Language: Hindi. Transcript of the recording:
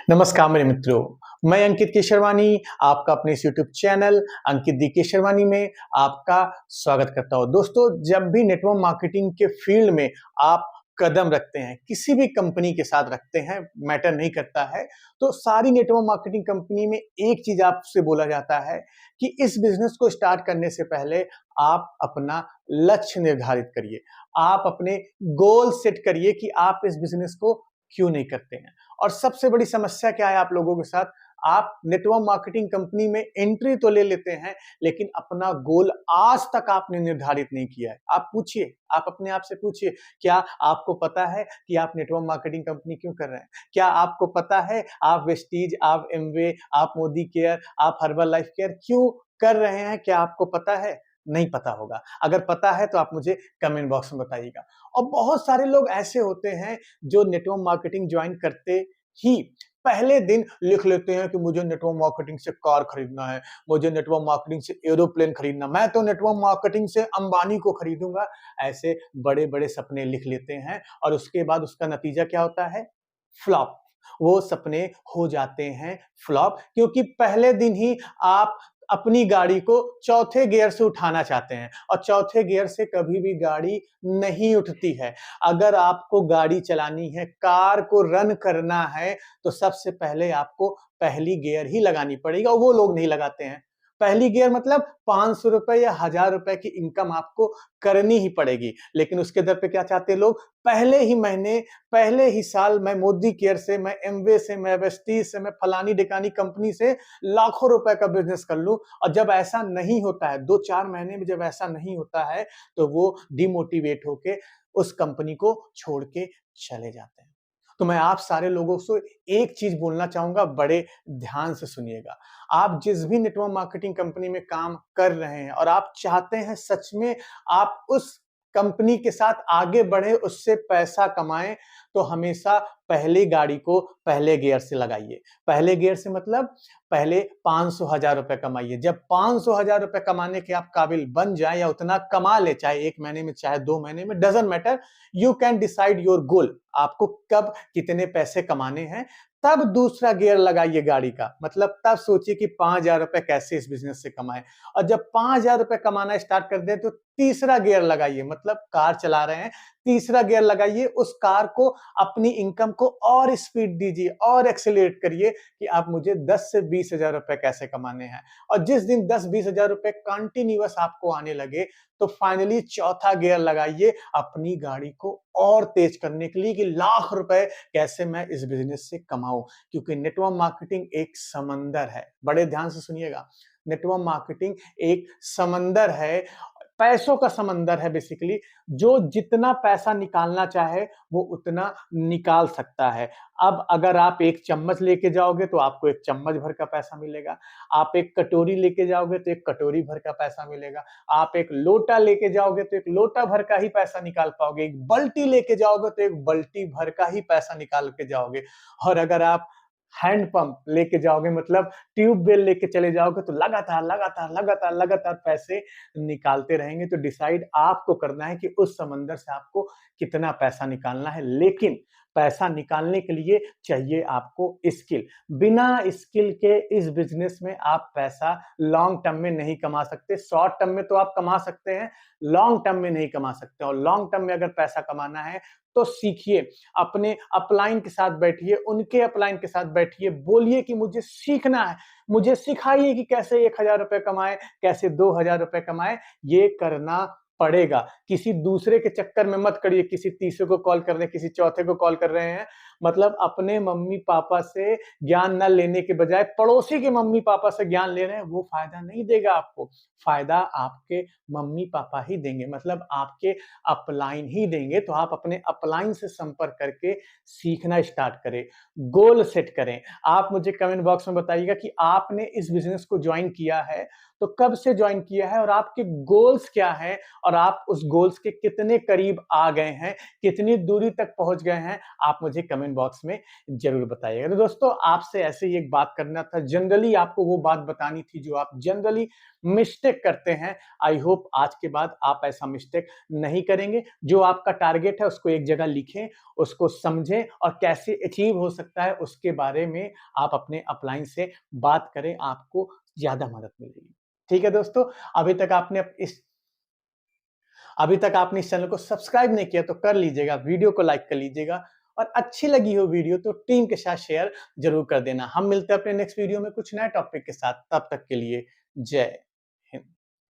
नमस्कार मेरे मित्रों, मैं अंकित केशरवानी आपका अपने इस यूट्यूब चैनल अंकित दी केशरवानी में आपका स्वागत करता हूँ। दोस्तों, जब भी नेटवर्क मार्केटिंग के फील्ड में आप कदम रखते हैं, किसी भी कंपनी के साथ रखते हैं, मैटर नहीं करता है, तो सारी नेटवर्क मार्केटिंग कंपनी में एक चीज आपसे बोला जाता है कि इस बिजनेस को स्टार्ट करने से पहले आप अपना लक्ष्य निर्धारित करिए, आप अपने गोल सेट करिए कि आप इस बिजनेस को क्यों नहीं करते हैं। और सबसे बड़ी समस्या क्या है आप लोगों के साथ? आप नेटवर्क मार्केटिंग कंपनी में एंट्री तो ले लेते हैं, लेकिन अपना गोल आज तक आपने निर्धारित नहीं किया है। आप पूछिए, आप अपने आप से पूछिए, क्या आपको पता है कि आप नेटवर्क मार्केटिंग कंपनी क्यों कर रहे हैं? क्या आपको पता है आप वेस्टीज, आप एमवे, आप मोदी केयर, आप हर्बल लाइफ केयर क्यों कर रहे हैं? क्या आपको पता है? नहीं पता होगा। अगर पता है तो आप मुझे कमेंट बॉक्स में बताइएगा। और बहुत सारे लोग ऐसे होते हैं जो नेटवर्क मार्केटिंग ज्वाइन करते ही पहले दिन लिख लेते हैं कि मुझे नेटवर्क मार्केटिंग से कार खरीदना है, मुझे नेटवर्क मार्केटिंग से एरोप्लेन खरीदना, मैं तो नेटवर्क मार्केटिंग से अंबानी को खरीदूंगा। ऐसे बड़े-बड़े सपने लिख लेते हैं और उसके बाद उसका नतीजा क्या होता है? फ्लॉप। वो सपने हो जाते हैं फ्लॉप, क्योंकि पहले दिन ही आप अपनी गाड़ी को चौथे गियर से उठाना चाहते हैं और चौथे गियर से कभी भी गाड़ी नहीं उठती है। अगर आपको गाड़ी चलानी है, कार को रन करना है, तो सबसे पहले आपको पहली गियर ही लगानी पड़ेगी और वो लोग नहीं लगाते हैं। पहली गियर मतलब ₹500 या ₹1000 की इनकम आपको करनी ही पड़ेगी। लेकिन उसके दर पे क्या चाहते हैं लोग? पहले ही महीने, पहले ही साल मैं मोदी केयर से, मैं एमवे से, मैं वेस्टीज से, मैं फलानी-ढिकानी कंपनी से लाखों रुपए का बिज़नेस कर लूँ। और जब ऐसा नहीं होता है, 2-4 महीने में जब ऐसा नहीं होता है, तो वो डिमोटिवेट होके उस कंपनी को छोड़ के चले जाते हैं। तो मैं आप सारे लोगों से एक चीज़ बोलना चाहूँगा, बड़े ध्यान से सुनिएगा। आप जिस भी नेटवर्क मार्केटिंग कंपनी में काम कर रहे हैं और आप चाहते हैं सच में आप उस कंपनी के साथ आगे बढ़े, उससे पैसा कमाएँ, तो हमेशा पहली गाड़ी को पहले गियर से लगाइए। पहले गियर से मतलब पहले 500 हज़ार रुपए कमाइए। जब 500 हज़ार रुपए कमाने के आप काबिल बन जाएँ या उतना कमा लें, चाहे 1 महीने में, चाहे 2 महीने में, doesn't matter, you can decide your goal. आपको कब कितने पैसे कमाने हैं, तब दूसरा गियर लगाइए गाड़ी का। मतलब तब सोचिए कि 5,000 रुपए कैसे इस बिज़नेस से कमाएँ। और जब 5,000 रुपए कमाना स्टार्ट कर दें, तो तीसरा गियर लगाइए। मतलब कार चला रहे हैं, तीसरा गियर लगाइए, उस कार को, अपनी इनकम को और स्पीड दीजिए और एक्सेलरेट करिए कि आप मुझे 10 से 20 हज़ार रुपए कैसे कमाने हैं। और जिस दिन 10-20 हज़ार रुपए कंटिन्यूअस आपको आने लगे, तो फाइनली चौथा गियर लगाइए अपनी गाड़ी को और तेज करने के लिए कि लाख रुपए कैसे मैं इस बिज़नेस से कमाऊँ। क्योंकि नेटवर्क मार्केटिंग एक समंदर है। बड़े ध्यान से सुनिएगा। नेटवर्क मार्केटिंग एक समंदर है, पैसों का समंदर है बेसिकली। जो जितना पैसा निकालना चाहे, वो उतना निकाल सकता है। अब अगर आप 1 चम्मच लेके जाओगे, तो आपको 1 चम्मच भर का पैसा मिलेगा। आप 1 कटोरी लेके जाओगे, तो 1 कटोरी भर का पैसा मिलेगा। आप 1 लोटा लेके जाओगे, तो 1 लोटा भर का ही पैसा निकाल पाओगे। 1 बाल्टी लेके जाओगे, तो 1 बाल्टी भर का ही पैसा निकाल के जाओगे। और अगर आप हैंड पंप लेके जाओगे, मतलब ट्यूबवेल लेके चले जाओगे, तो लगातार, लगातार, लगातार, लगातार पैसे निकालते रहेंगे। तो डिसाइड आपको करना है कि उस समंदर से आपको कितना पैसा निकालना है। लेकिन पैसा निकालने के लिए चाहिए आपको स्किल। बिना स्किल के इस बिज़नेस में आप पैसा लॉन्ग टर्म में नहीं कमा सकते। शॉर्ट टर्म में तो आप कमा सकते हैं, लॉन्ग टर्म में नहीं कमा सकते। और लॉन्ग टर्म में अगर पैसा कमाना है, तो सीखिए, अपने अपलाइन के साथ बैठिए, उनके अपलाइन के साथ बैठिए, बोलिए कि मुझे सीखना है, मुझे सिखाइए कि कैसे 1,000 रुपए कमाएँ, कैसे 2,000 रुपए कमाएँ। ये करना पड़ेगा। किसी दूसरे के चक्कर में मत करिए, किसी तीसरे को कॉल कर रहे हैं, किसी चौथे को कॉल कर रहे हैं। मतलब अपने मम्मी-पापा से ज्ञान ना लेने के बजाय पड़ोसी के मम्मी-पापा से ज्ञान ले रहे हैं, वो फ़ायदा नहीं देगा आपको। फ़ायदा आपके मम्मी-पापा ही देंगे, मतलब आपके अपलाइन ही देंगे। तो आप अपने अपलाइन से संपर्क करके सीखना स्टार्ट करें, गोल सेट करें। आप मुझे कमेंट बॉक्स में बताइएगा कि आपने इस बिज़नेस को जॉइन किया है, तो कब से जॉइन किया है और आपके गोल्स क्या हैं और आप उस गोल्स के कितने करीब आ गए हैं, कितनी दूरी तक पहुँच गए हैं, आप मुझे कमेंट कमेंट बॉक्स में जरूर बताइएगा। तो दोस्तों आपसे ऐसे ही एक बात करना था, जनरली आपको वो बात बतानी थी जो आप जनरली मिस्टेक करते हैं। आई होप आज के बाद आप ऐसा मिस्टेक नहीं करेंगे। जो आपका टारगेट है उसको एक जगह लिखें, उसको समझें और कैसे अचीव हो सकता है उसके बारे में आप अपने अपलाइन से बात करें, आपको ज्यादा मदद मिलेगी। ठीक है दोस्तों, अभी तक आपने इस चैनल को सब्सक्राइब नहीं किया तो कर लीजिएगा, वीडियो को लाइक कर लीजिएगा और अच्छी लगी हो वीडियो तो टीम के साथ शेयर जरूर कर देना। हम मिलते हैं अपने नेक्स्ट वीडियो में कुछ नए टॉपिक के साथ, तब तक के लिए जय